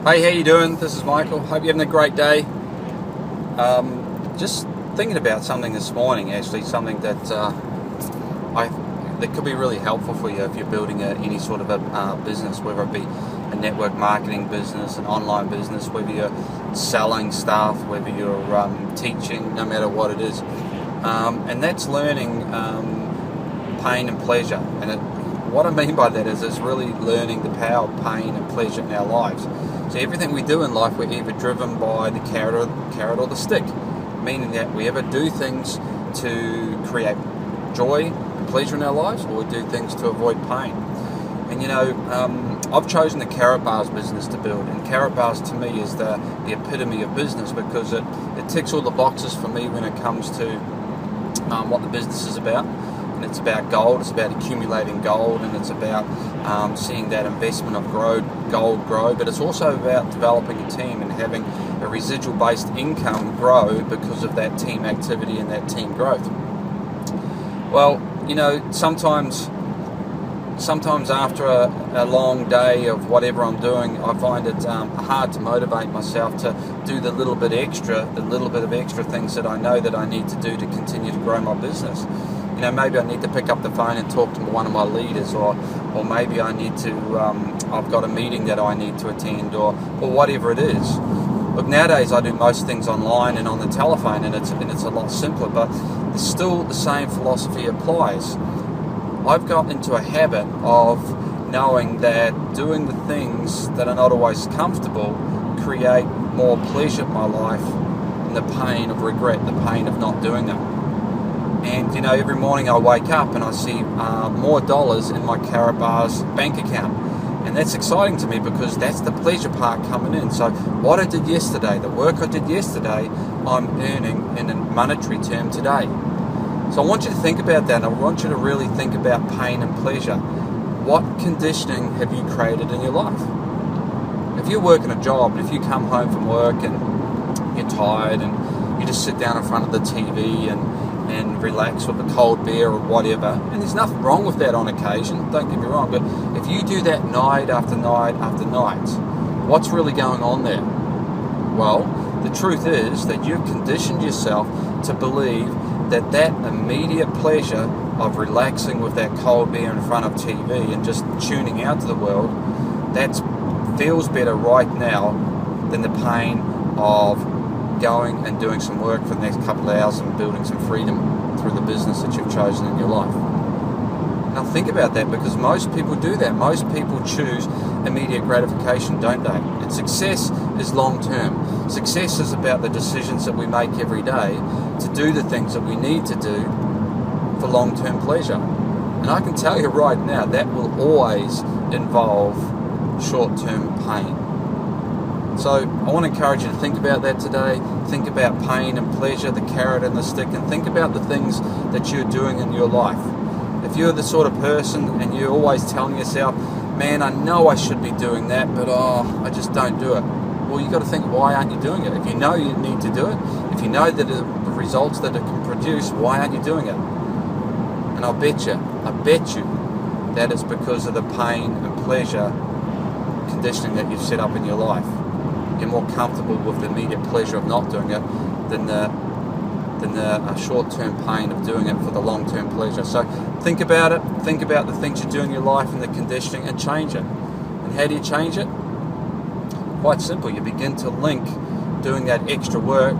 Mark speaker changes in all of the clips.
Speaker 1: Hey, how you doing? This is Michael. Hope you're having a great day. Just thinking about something this morning, actually, something that that could be really helpful for you if you're building any sort of a business, whether it be a network marketing business, an online business, whether you're selling stuff, whether you're teaching, no matter what it is. And that's learning pain and pleasure. What I mean by that is it's really learning the power of pain and pleasure in our lives. So everything we do in life, we're either driven by the carrot or the stick, meaning that we either do things to create joy and pleasure in our lives, or we do things to avoid pain. And I've chosen the Karatbars business to build, and Karatbars to me is the epitome of business, because it ticks all the boxes for me when it comes to what the business is about. And it's about gold, it's about accumulating gold, and it's about seeing that investment of gold grow, but it's also about developing a team and having a residual based income grow because of that team activity and that team growth. Well, sometimes after a long day of whatever I'm doing, I find it hard to motivate myself to do the little bit of extra things that I know that I need to do to continue to grow my business. Maybe I need to pick up the phone and talk to one of my leaders, or maybe I need to, I've got a meeting that I need to attend, or whatever it is. Look, nowadays I do most things online and on the telephone, and it's a lot simpler, but still the same philosophy applies. I've got into a habit of knowing that doing the things that are not always comfortable create more pleasure in my life than the pain of regret, the pain of not doing them. And every morning I wake up and I see more dollars in my Karatbars bank account, and that's exciting to me because that's the pleasure part coming in. So what I did yesterday, the work I did yesterday, I'm earning in a monetary term today. So I want you to think about that, and I want you to really think about pain and pleasure. What conditioning have you created in your life? If you're working a job, and if you come home from work and you're tired and you just sit down in front of the TV and relax with a cold beer or whatever, and there's nothing wrong with that on occasion, don't get me wrong, but if you do that night after night after night, what's really going on there? Well, the truth is that you've conditioned yourself to believe that immediate pleasure of relaxing with that cold beer in front of TV and just tuning out to the world, that feels better right now than the pain of going and doing some work for the next couple of hours and building some freedom through the business that you've chosen in your life. Now think about that, because most people do that. Most people choose immediate gratification, don't they? And success is long term. Success is about the decisions that we make every day to do the things that we need to do for long-term pleasure. And I can tell you right now, that will always involve short-term pain. So I want to encourage you to think about that today. Think about pain and pleasure, the carrot and the stick, and think about the things that you're doing in your life. If you're the sort of person and you're always telling yourself, man, I know I should be doing that, but I just don't do it. Well, you've got to think, why aren't you doing it? If you know you need to do it, if you know that the results that it can produce, why aren't you doing it? And I bet you that it's because of the pain and pleasure conditioning that you've set up in your life. You're more comfortable with the immediate pleasure of not doing it than the short-term pain of doing it for the long-term pleasure. So think about it. Think about the things you do in your life and the conditioning, and change it. And how do you change it? Quite simple. You begin to link doing that extra work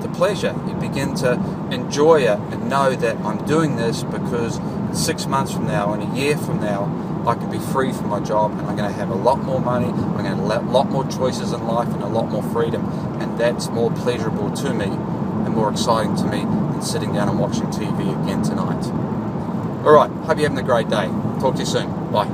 Speaker 1: to pleasure. You begin to enjoy it and know that I'm doing this because 6 months from now and a year from now, I can be free from my job, and I'm going to have a lot more money, I'm going to have a lot more choices in life and a lot more freedom, and that's more pleasurable to me and more exciting to me than sitting down and watching TV again tonight. Alright, hope you're having a great day. Talk to you soon. Bye.